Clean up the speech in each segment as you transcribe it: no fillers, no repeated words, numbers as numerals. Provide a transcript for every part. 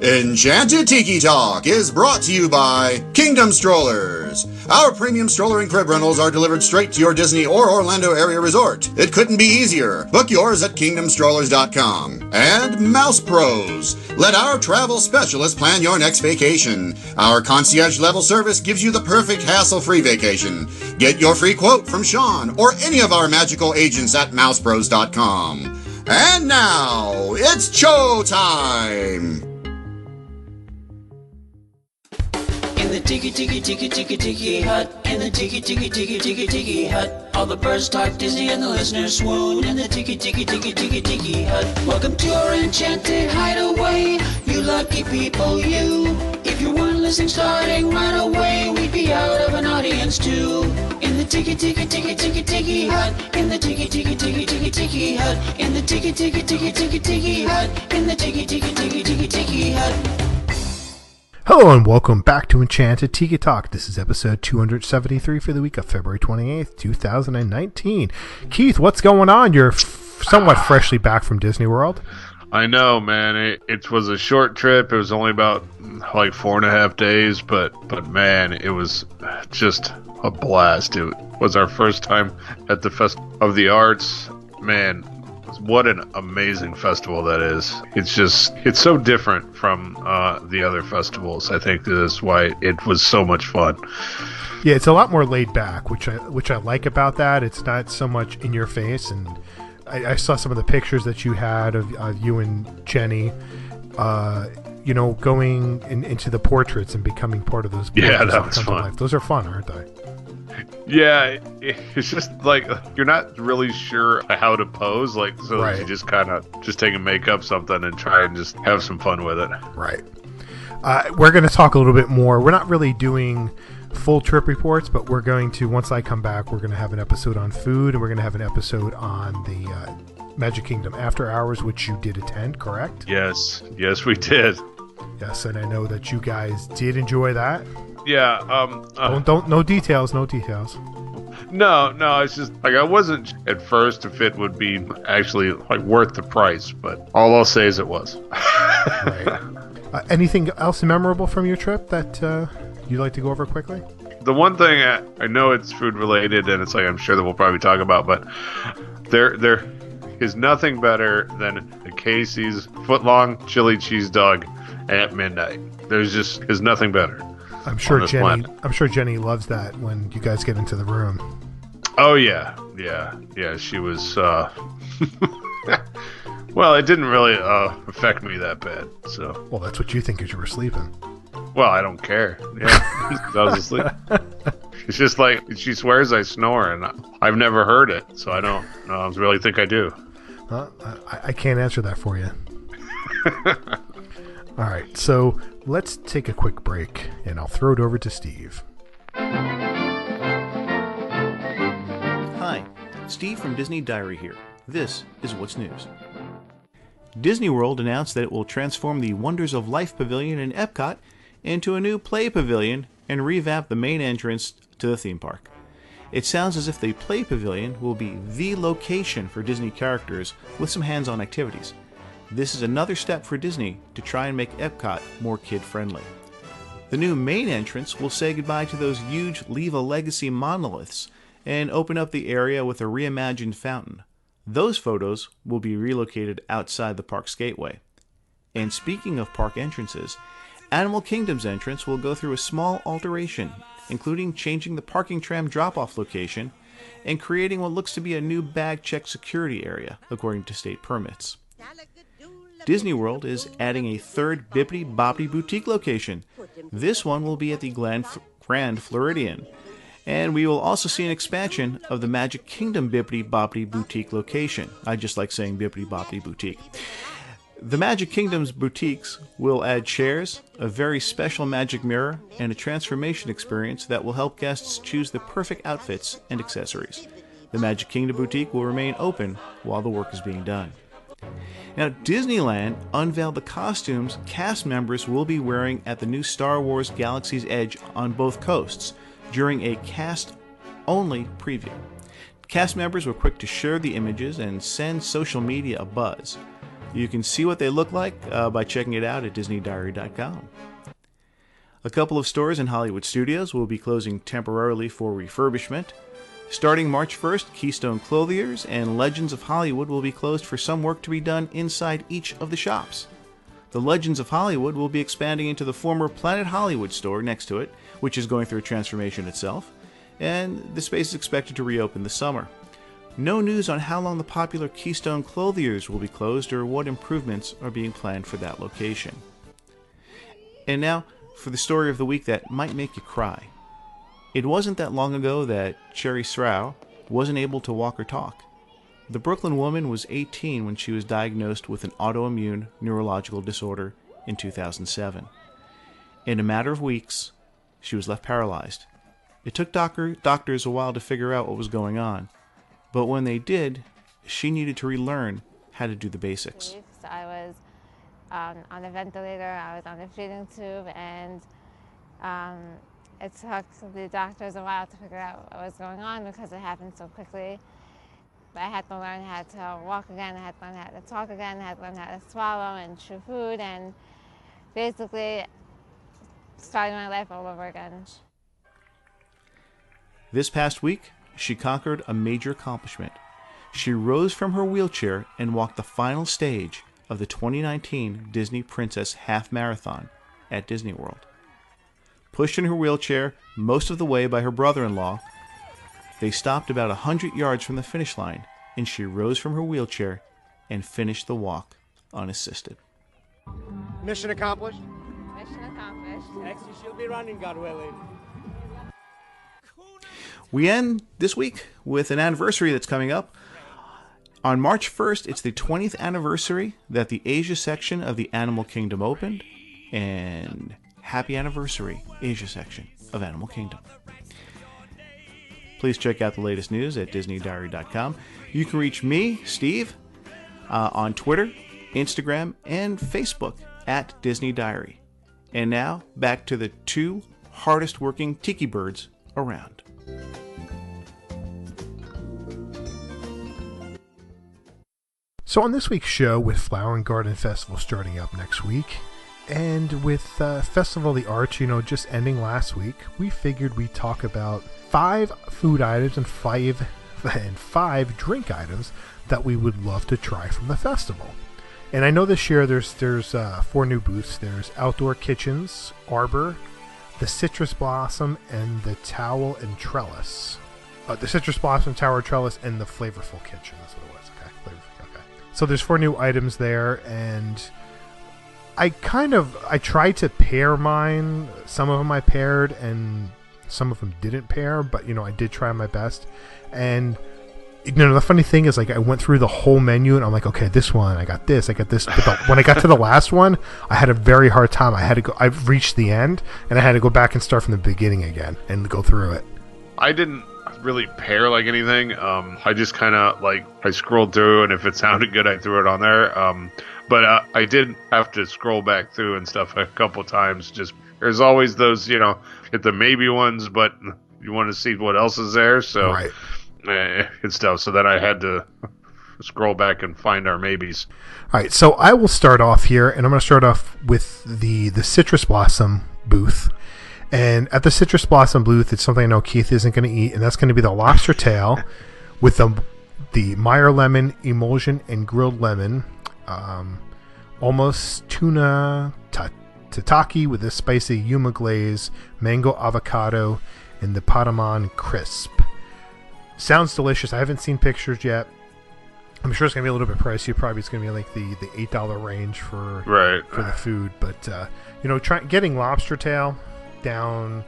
Enchanted Tiki Talk is brought to you by Kingdom Strollers. Our premium stroller and crib rentals are delivered straight to your Disney or Orlando area resort. It couldn't be easier. Book yours at kingdomstrollers.com. And Mouse Pros. Let our travel specialists plan your next vacation. Our concierge level service gives you the perfect hassle-free vacation. Get your free quote from Sean or any of our magical agents at mousepros.com. And now, it's show time! In the tiki hut, in the tiki hut, all the birds talk Disney and the listeners swoon. In the tiki hut, welcome to our enchanted hideaway. You lucky people, you. If you weren't listening starting right away, we'd be out of an audience too. In the tiki hut, in the tiki hut, in the tiki hut, in the tiki hut. Hello and welcome back to Enchanted Tiki Talk. This is episode 273 for the week of February 28th, 2019. Keith, what's going on? You're somewhat freshly back from Disney World. I know, man. It was a short trip. It was only about like 4.5 days, but man, it was just a blast. It was our first time at the Festival of the Arts. Man, what an amazing festival that is. It's so different from the other festivals. I think that's why it was so much fun. Yeah, it's a lot more laid back, which I like about that. It's not so much in your face, and I saw some of the pictures that you had of you and Jenny, going into the portraits and becoming part of those. Yeah, that was fun. Those are fun, aren't they? Yeah, it's just like you're not really sure how to pose, right. You just kind of take and make up something and try and just have some fun with it. Right. We're going to talk a little bit more. We're not really doing full trip reports, but we're going to, once I come back, we're going to have an episode on food, and we're going to have an episode on the Magic Kingdom After Hours, which you did attend, correct? Yes, we did. Yes, and I know that you guys did enjoy that. Yeah. No details. No, it's just like I wasn't at first if it would be actually like worth the price, but all I'll say is it was. Right. Anything else memorable from your trip that you'd like to go over quickly? The one thing I know it's food related, and it's like I'm sure that we'll probably talk about, but there is nothing better than a Casey's footlong chili cheese dog at midnight. There's nothing better. I'm sure Jenny loves that when you guys get into the room. Oh yeah. She was. Well, it didn't really affect me that bad. So. Well, that's what you think as you were sleeping. Well, I don't care. Yeah, I was asleep. It's just like she swears I snore, and I've never heard it, so I don't really think I do. Well, I can't answer that for you. All right, so let's take a quick break, and I'll throw it over to Steve. Hi, Steve from Disney Diary here. This is What's News. Disney World announced that it will transform the Wonders of Life Pavilion in Epcot into a new Play Pavilion and revamp the main entrance to the theme park. It sounds as if the Play Pavilion will be the location for Disney characters with some hands-on activities. This is another step for Disney to try and make Epcot more kid-friendly. The new main entrance will say goodbye to those huge Leave a Legacy monoliths and open up the area with a reimagined fountain. Those photos will be relocated outside the park's gateway. And speaking of park entrances, Animal Kingdom's entrance will go through a small alteration, including changing the parking tram drop-off location and creating what looks to be a new bag check security area, according to state permits. Disney World is adding a third Bibbidi Bobbidi Boutique location. This one will be at the Grand Floridian. And we will also see an expansion of the Magic Kingdom Bibbidi Bobbidi Boutique location. I just like saying Bibbidi Bobbidi Boutique. The Magic Kingdom's boutiques will add chairs, a very special magic mirror, and a transformation experience that will help guests choose the perfect outfits and accessories. The Magic Kingdom boutique will remain open while the work is being done. Now, Disneyland unveiled the costumes cast members will be wearing at the new Star Wars Galaxies Edge on both coasts during a cast-only preview. Cast members were quick to share the images and send social media a buzz. You can see what they look like by checking it out at DisneyDiary.com. A couple of stores in Hollywood Studios will be closing temporarily for refurbishment. Starting March 1st, Keystone Clothiers and Legends of Hollywood will be closed for some work to be done inside each of the shops. The Legends of Hollywood will be expanding into the former Planet Hollywood store next to it, which is going through a transformation itself, and the space is expected to reopen this summer. No news on how long the popular Keystone Clothiers will be closed or what improvements are being planned for that location. And now, for the story of the week that might make you cry. It wasn't that long ago that Cherry Srow wasn't able to walk or talk. The Brooklyn woman was 18 when she was diagnosed with an autoimmune neurological disorder in 2007. In a matter of weeks, she was left paralyzed. It took doctors a while to figure out what was going on, but when they did, she needed to relearn how to do the basics. I was on a ventilator, I was on a feeding tube, and it took the doctors a while to figure out what was going on because it happened so quickly. I had to learn how to walk again, I had to learn how to talk again, I had to learn how to swallow and chew food, and basically starting my life all over again. This past week, she conquered a major accomplishment. She rose from her wheelchair and walked the final stage of the 2019 Disney Princess Half Marathon at Disney World. Pushed in her wheelchair most of the way by her brother-in-law, they stopped about 100 yards from the finish line, and she rose from her wheelchair and finished the walk unassisted. Mission accomplished. Mission accomplished. Next, she'll be running, God willing. We end this week with an anniversary that's coming up. On March 1st, it's the 20th anniversary that the Asia section of the Animal Kingdom opened, and happy anniversary, Asia section of Animal Kingdom. Please check out the latest news at DisneyDiary.com. You can reach me, Steve, on Twitter, Instagram, and Facebook at Disney Diary. And now, back to the two hardest working tiki birds around. So on this week's show, with Flower and Garden Festival starting up next week, and with Festival of the Arts, just ending last week, we figured we'd talk about 5 food items and five drink items that we would love to try from the festival. And I know this year there's 4 new booths. There's Outdoor Kitchens, Arbor, the Citrus Blossom, and the Towel and Trellis. The Citrus Blossom, Tower Trellis, and the Flavorful Kitchen. That's what it was. Okay, Flavorful. Okay. So there's 4 new items there, and I tried to pair mine. Some of them I paired, and some of them didn't pair, but I did try my best. And the funny thing is, I went through the whole menu and I'm like, okay, this one, I got this. But when I got to the last one, I had a very hard time. I've reached the end, and I had to go back and start from the beginning again and go through it. I didn't really pair anything. I just kind of I scrolled through, and if it sounded good, I threw it on there. But I did have to scroll back through and stuff a couple times. Just there's always those, hit the maybe ones, but you want to see what else is there. So Right. And stuff. So then I had to scroll back and find our maybes. All right, so I will start off here, and I'm going to start off with the Citrus Blossom booth. And at the Citrus Blossom booth, it's something I know Keith isn't going to eat, and that's going to be the lobster tail with the Meyer lemon, emulsion, and grilled lemon. Almost tuna tataki with a spicy yuma glaze, mango avocado, and the Patamon crisp. Sounds delicious. I haven't seen pictures yet. I'm sure it's going to be a little bit pricey. Probably it's going to be the $8 range for the food. But, getting lobster tail down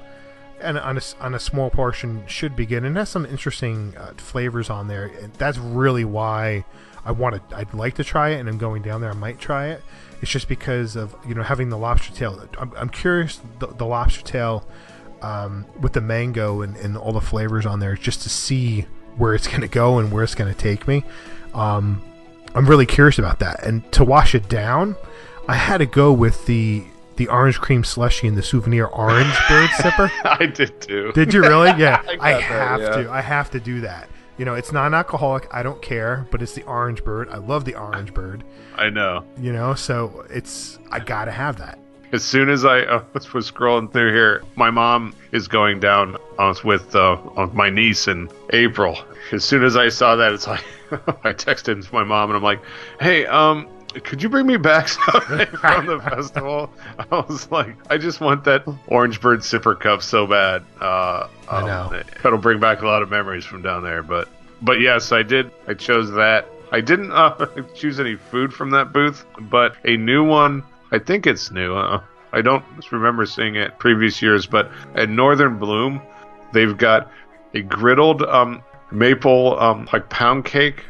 and on a small portion should be good. And it has some interesting flavors on there. And that's really why I'd like to try it, and I'm going down there. I might try it. It's just because of, having the lobster tail. I'm curious, the lobster tail with the mango and all the flavors on there, just to see where it's going to go and where it's going to take me. I'm really curious about that. And to wash it down, I had to go with the orange cream slushy and the souvenir orange bird sipper. I did too. Did you really? Yeah. I have have to do that. You know, it's non-alcoholic. I don't care, but it's the Orange Bird. I love the Orange Bird. I know. You know, so I gotta have that. As soon as I was scrolling through here, my mom is going down with my niece in April. As soon as I saw that, it's like I texted my mom and I'm like, "Hey, could you bring me back something from the festival?" I was like, I just want that Orange Bird sipper cup so bad. I know. It'll bring back a lot of memories from down there. But yes, I did. I chose that. I didn't choose any food from that booth, but a new one. I think it's new. I don't remember seeing it previous years, but at Northern Bloom, they've got a griddled maple like pound cake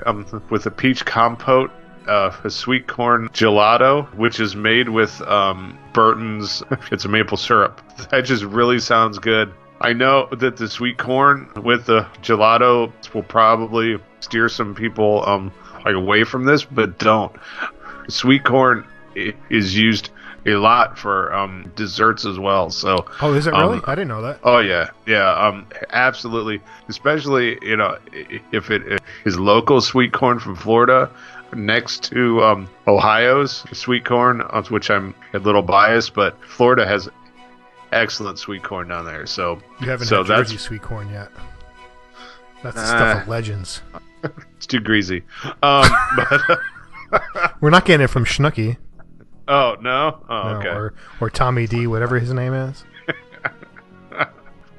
with a peach compote, a sweet corn gelato, which is made with Burton's. It's a maple syrup. That just really sounds good. I know that the sweet corn with the gelato will probably steer some people like away from this, but don't. Sweet corn is used a lot for desserts as well. So oh, is it really? I didn't know that. Oh yeah, absolutely. Especially if it is local sweet corn from Florida next to Ohio's sweet corn, which I'm a little biased, but Florida has excellent sweet corn down there. So you haven't had Jersey sweet corn yet. That's the stuff of legends. It's too greasy. But we're not getting it from Schnooky. Oh no! Oh, no, okay. Or Tommy D, whatever his name is.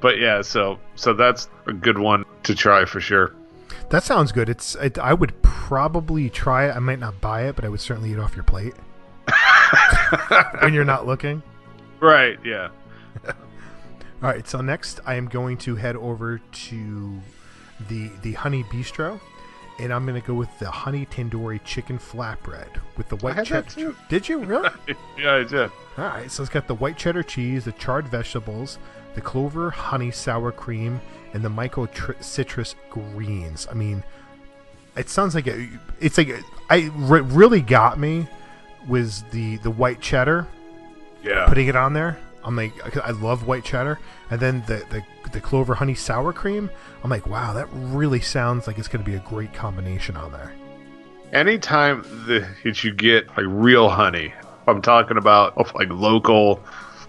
But yeah, so that's a good one to try for sure. That sounds good. I would probably try it. I might not buy it, but I would certainly eat off your plate when you're not looking. Right. Yeah. All right. So next, I am going to head over to the Honey Bistro. And I'm going to go with the honey tandoori chicken flatbread with the white cheddar. Did you really? Yeah, I did. All right, so it's got the white cheddar cheese, the charred vegetables, the clover honey sour cream, and the micro citrus greens. I mean, it sounds like really got me was the white cheddar. Yeah. Putting it on there. I'm like, I love white cheddar, and then the clover honey sour cream. I'm like, wow, that really sounds like it's going to be a great combination on there. Anytime that you get like real honey, I'm talking about like local,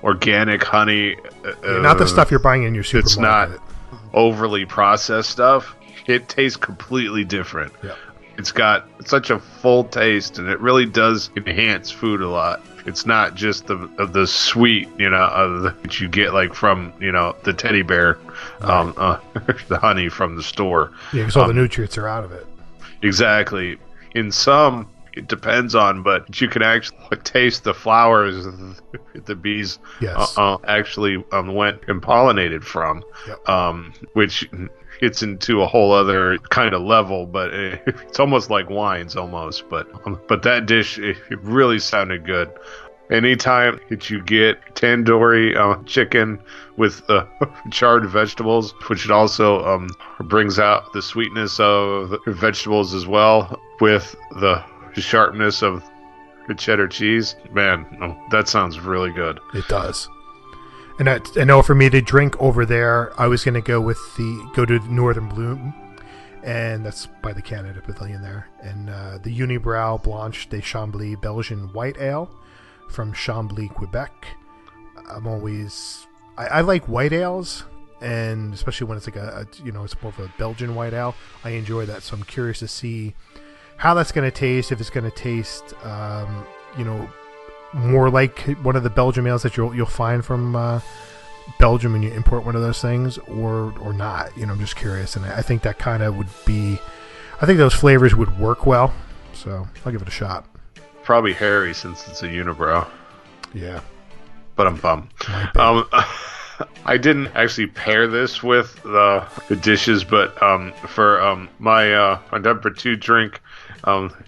organic honey. Not the stuff you're buying in your supermarket. It's not overly processed stuff. It tastes completely different. Yeah. It's got such a full taste, and it really does enhance food a lot. It's not just the sweet, that you get like from, the teddy bear, the honey from the store. Yeah, because all the nutrients are out of it. Exactly. In some, it depends on, but you can actually taste the flowers the bees actually went and pollinated from, which gets into a whole other kind of level, but it's almost like wines almost. But that dish, it really sounded good. Anytime that you get tandoori chicken with charred vegetables, which it also brings out the sweetness of the vegetables as well, with the sharpness of the cheddar cheese, man, that sounds really good. It does. And I know for me to drink over there, I was going to go to Northern Bloom, and that's by the Canada Pavilion there, and the Unibrow Blanche de Chambly Belgian White Ale from Chambly, Quebec. I like white ales, and especially when it's like it's more of a Belgian white ale. I enjoy that, so I'm curious to see how that's going to taste. If it's going to taste, more like one of the Belgian ales that you'll find from Belgium when you import one of those things, or not. I'm just curious, and I think that kind of would be. I think those flavors would work well, so I'll give it a shot. Probably hairy since it's a unibrow. Yeah. But I'm bummed. I didn't actually pair this with the dishes, but for my number 2 drink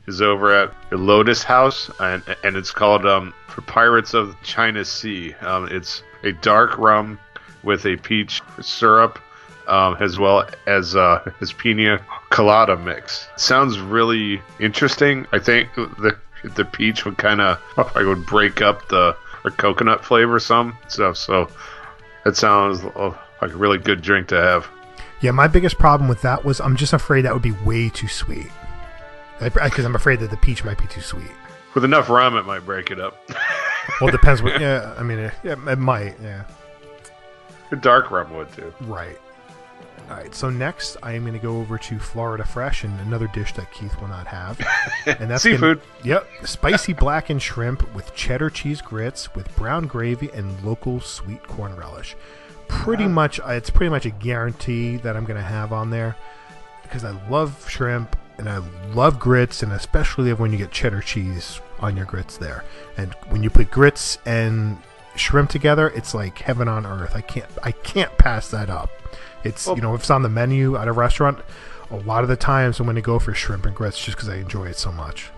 is over at the Lotus House, and it's called for Pirates of China Sea. It's a dark rum with a peach syrup, as well as pina colada mix. Sounds really interesting. I think the peach would kind of break up the coconut flavor some stuff. So that sounds like a really good drink to have. Yeah, my biggest problem with that was I'm just afraid that would be way too sweet. Because I'm afraid that the peach might be too sweet. With enough rum, it might break it up. Well, it depends. Yeah, I mean, it might. Yeah. Dark rum would too. Right. All right. So next, I am going to go over to Florida Fresh and another dish that Keith will not have, and that's seafood. Yep, spicy blackened shrimp with cheddar cheese grits with brown gravy and local sweet corn relish. Pretty much, it's pretty much a guarantee that I'm going to have on there because I love shrimp and I love grits, and especially when you get cheddar cheese on your grits there. And when you put grits and shrimp together, it's like heaven on earth. I can't pass that up. It's if it's on the menu at a restaurant, a lot of the times I'm going to go for shrimp and grits just because I enjoy it so much.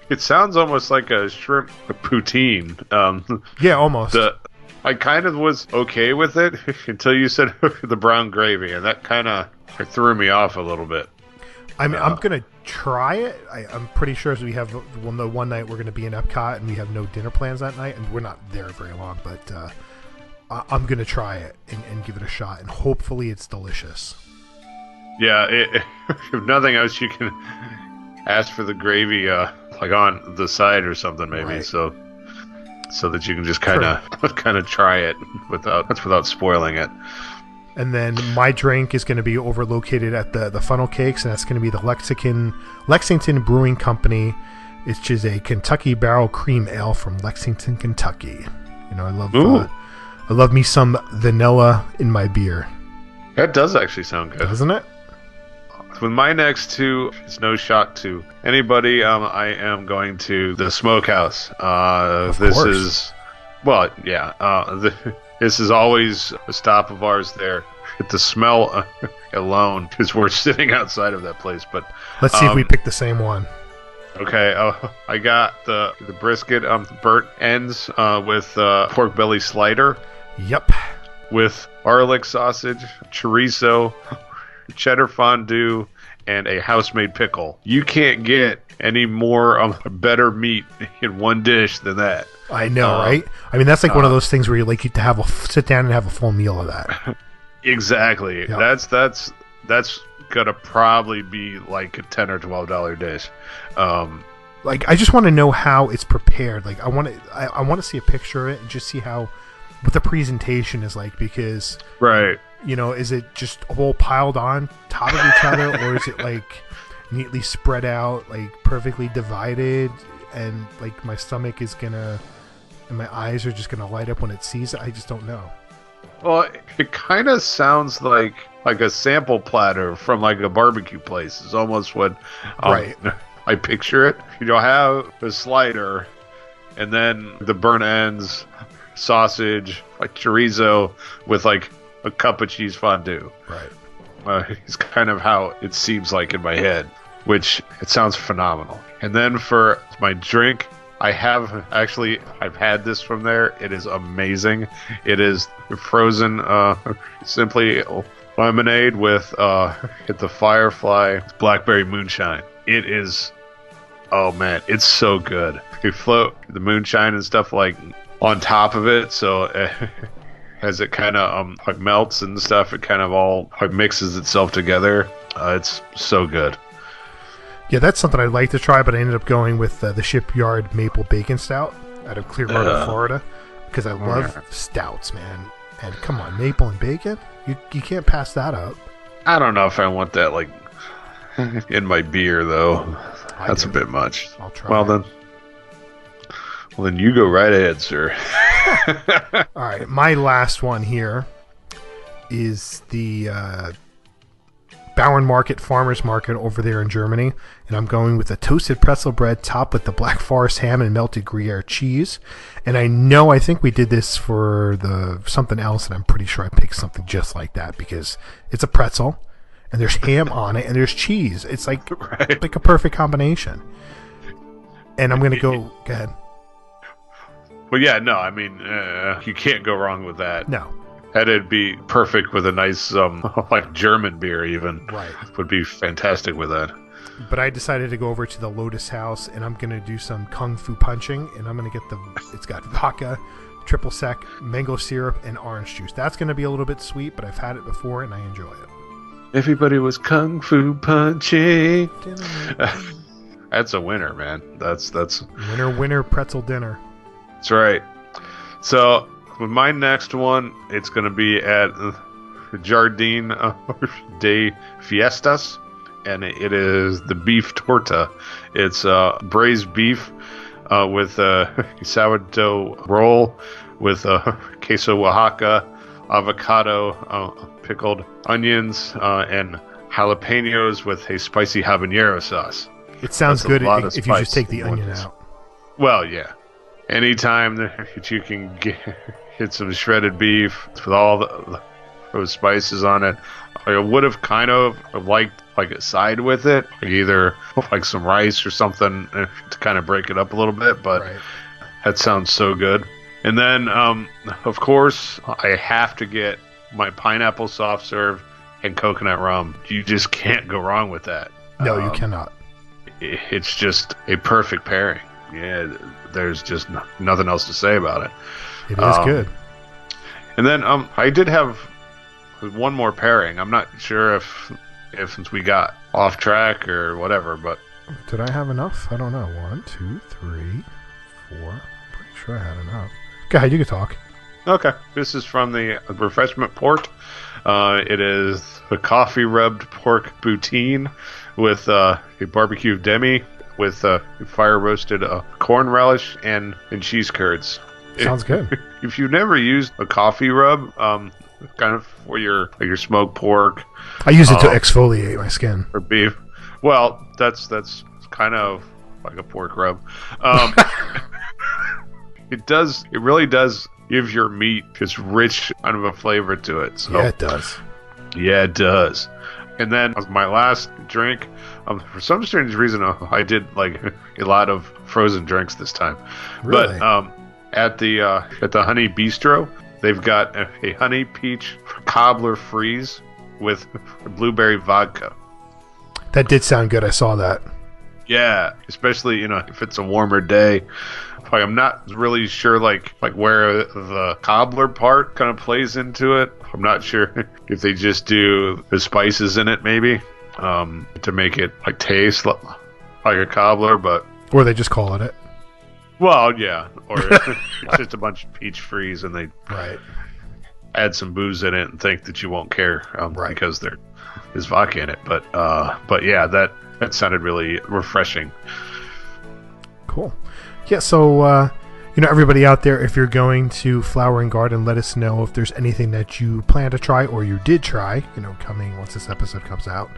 It sounds almost like a shrimp poutine. Yeah, almost. I kind of was okay with it until you said the brown gravy, and that kind of threw me off a little bit. I mean, I'm going to try it. I'm pretty sure we have the one night we're going to be in Epcot and we have no dinner plans that night, and we're not there very long, but I'm going to try it and give it a shot, and hopefully it's delicious. Yeah, if nothing else, you can ask for the gravy like on the side or something, maybe, right. so that you can just kind of try it without spoiling it. And then my drink is going to be located at the Funnel Cakes, and that's going to be the Lexington Brewing Company, which is a Kentucky Barrel Cream Ale from Lexington, Kentucky. I love me some vanilla in my beer. That does actually sound good, doesn't it? With my next two, it's no shock to anybody. I am going to the Smokehouse. This is always a stop of ours there. The smell alone is worth sitting outside of that place. But let's see if we pick the same one. Okay, I got the brisket, burnt ends with pork belly slider. Yep. With garlic sausage, chorizo, cheddar fondue, and a house-made pickle. You can't get any more better meat in one dish than that. I know, right? I mean, that's like one of those things where you like to have sit down and have a full meal of that. Exactly. Yep. That's gonna probably be like a $10 or $12 dish. Like, I just want to know how it's prepared. Like, I want to see a picture of it and just see what the presentation is like, because right. Is it just all piled on top of each other, or is it like neatly spread out, like perfectly divided, and like my stomach is gonna and my eyes are just gonna light up when it sees it? I just don't know. Well, it kind of sounds like a sample platter from like a barbecue place. Is almost what right. I picture it. Have the slider, and then the burnt ends, sausage, like chorizo with like a cup of cheese fondue. Right. It's kind of how it seems like in my head, which it sounds phenomenal. And then for my drink, I've had this from there. It is amazing. It is frozen, simply lemonade with the Firefly blackberry moonshine. It is, oh man, it's so good. You float the moonshine and stuff like on top of it, so as it kind of like melts and stuff, it kind of all like mixes itself together. It's so good. Yeah, that's something I'd like to try, but I ended up going with the Shipyard Maple Bacon Stout out of Clearwater, Florida, because I love stouts, man. And come on, maple and bacon? You can't pass that up. I don't know if I want that like in my beer though. That's a bit much. I'll try. Then you go right ahead, sir. All right, my last one here is the Bauern Market Farmers Market over there in Germany, and I'm going with the toasted pretzel bread topped with the Black Forest ham and melted Gruyere cheese. And I think we did this for something else, and I'm pretty sure I picked something just like that because it's a pretzel, and there's ham on it, and there's cheese. It's like right. like a perfect combination. And I'm gonna go ahead. Well, yeah, no, I mean, you can't go wrong with that. No. That'd be perfect with a nice, like German beer even. Right. Would be fantastic with that. But I decided to go over to the Lotus House, and I'm going to do some Kung Fu punching, and I'm going to get it's got vodka, triple sec, mango syrup, and orange juice. That's going to be a little bit sweet, but I've had it before, and I enjoy it. Everybody was kung fu punching. That's a winner, man. That's Winner pretzel dinner. That's right. So with my next one, it's going to be at Jardin de Fiestas, and it is the beef torta. It's braised beef with sourdough roll with queso Oaxaca, avocado, pickled onions, and jalapenos with a spicy habanero sauce. It sounds That's good if you just take the onion out. Well, yeah. Anytime that you can get some shredded beef with all those spices on it, I would have kind of liked like a side with it, either like some rice or something to kind of break it up a little bit, but that sounds so good. And then, of course, I have to get my pineapple soft serve and coconut rum. You just can't go wrong with that. No, you cannot. It's just a perfect pairing. Yeah, there's just nothing else to say about it. It is good. And then I did have one more pairing. I'm not sure if since we got off track or whatever, but did I have enough? I don't know. 1, 2, 3, 4. I'm pretty sure I had enough. Go ahead, you can talk. Okay, this is from the refreshment port. It is the coffee rubbed pork poutine with a barbecue demi with fire roasted corn relish and cheese curds. Sounds good. If you've never used a coffee rub, kind of for your smoked pork, I use it to exfoliate my skin or beef. Well, that's kind of like a pork rub. It really does give your meat this rich kind of a flavor to it. So, yeah, it does. Yeah, it does. And then my last drink, for some strange reason, I did like a lot of frozen drinks this time. Really? But at the Honey Bistro, they've got a honey peach cobbler freeze with blueberry vodka. That did sound good. I saw that. Yeah, especially if it's a warmer day. Like, I'm not really sure like where the cobbler part kind of plays into it. I'm not sure if they just do the spices in it maybe to make it like taste like a cobbler, but or they just call it. Well, yeah, or it's just a bunch of peach freeze and they add some booze in it and think that you won't care because there is vodka in it. But yeah, that sounded really refreshing. Cool. Yeah, so, everybody out there, if you're going to Flower and Garden, let us know if there's anything that you plan to try or you did try, coming once this episode comes out.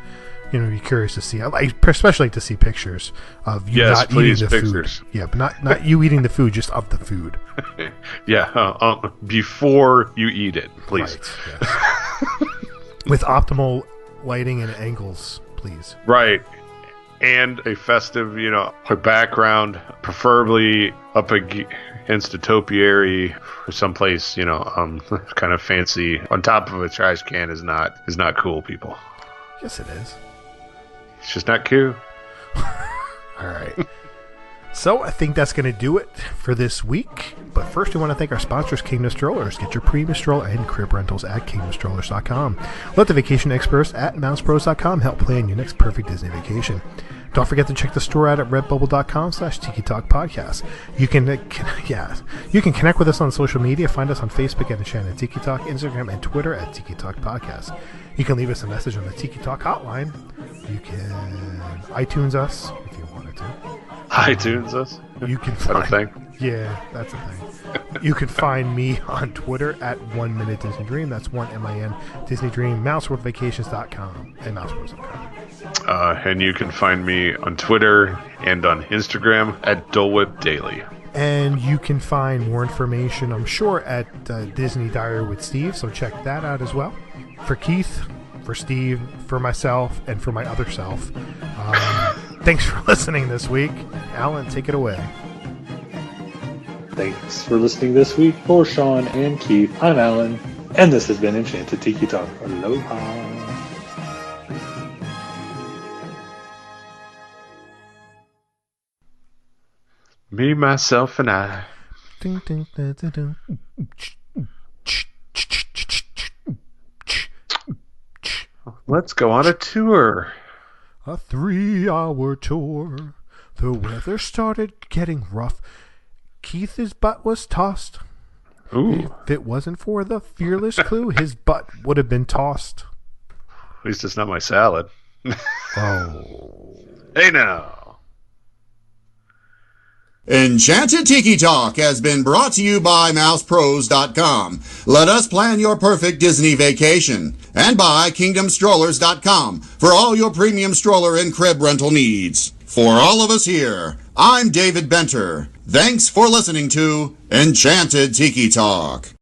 Be curious to see. I especially like to see pictures of you not eating the pictures. Food. Yeah, but not you eating the food, just of the food. Yeah, before you eat it, please. Right, yes. With optimal lighting and angles, please. Right. And a festive, a background, preferably up against a topiary or someplace, kind of fancy. On top of a trash can is not cool, people. Yes, it is. It's just not cool. All right. So I think that's going to do it for this week. But first, we want to thank our sponsors, Kingdom Strollers. Get your premium stroller and crib rentals at kingdomstrollers.com. Let the vacation experts at mousepros.com help plan your next perfect Disney vacation. Don't forget to check the store out at redbubble.com/Tiki Talk Podcast. You can connect with us on social media. Find us on Facebook at Enchanted Tiki Talk, Instagram, and Twitter at Tiki Talk Podcast. You can leave us a message on the Tiki Talk hotline. You can iTunes us if you wanted to. iTunes us? You can find, thing? Yeah, that's a thing. You can find me on Twitter at 1 Minute Disney Dream. That's 1MIN Disney Dream. MouseWorldVacations.com and MouseWorlds.com. And you can find me on Twitter and on Instagram at Dole Whip Daily. And you can find more information, I'm sure, at Disney Diary with Steve, so check that out as well. For Keith, for Steve, for myself, and for my other self, thanks for listening this week. Alan, take it away. Thanks for listening this week. For Sean and Keith, I'm Alan, and this has been Enchanted Tiki Talk. Aloha. Me, myself, and I. Ding, ding, ding, ding, ding. Let's go on a tour. A 3-hour tour. The weather started getting rough. Keith's butt was tossed. Ooh. If it wasn't for the fearless clue, his butt would have been tossed. At least it's not my salad. Oh. Hey now. Enchanted Tiki Talk has been brought to you by mousepros.com. Let us plan your perfect Disney vacation. And by kingdomstrollers.com for all your premium stroller and crib rental needs. For all of us here, I'm David Benter. Thanks for listening to Enchanted Tiki Talk.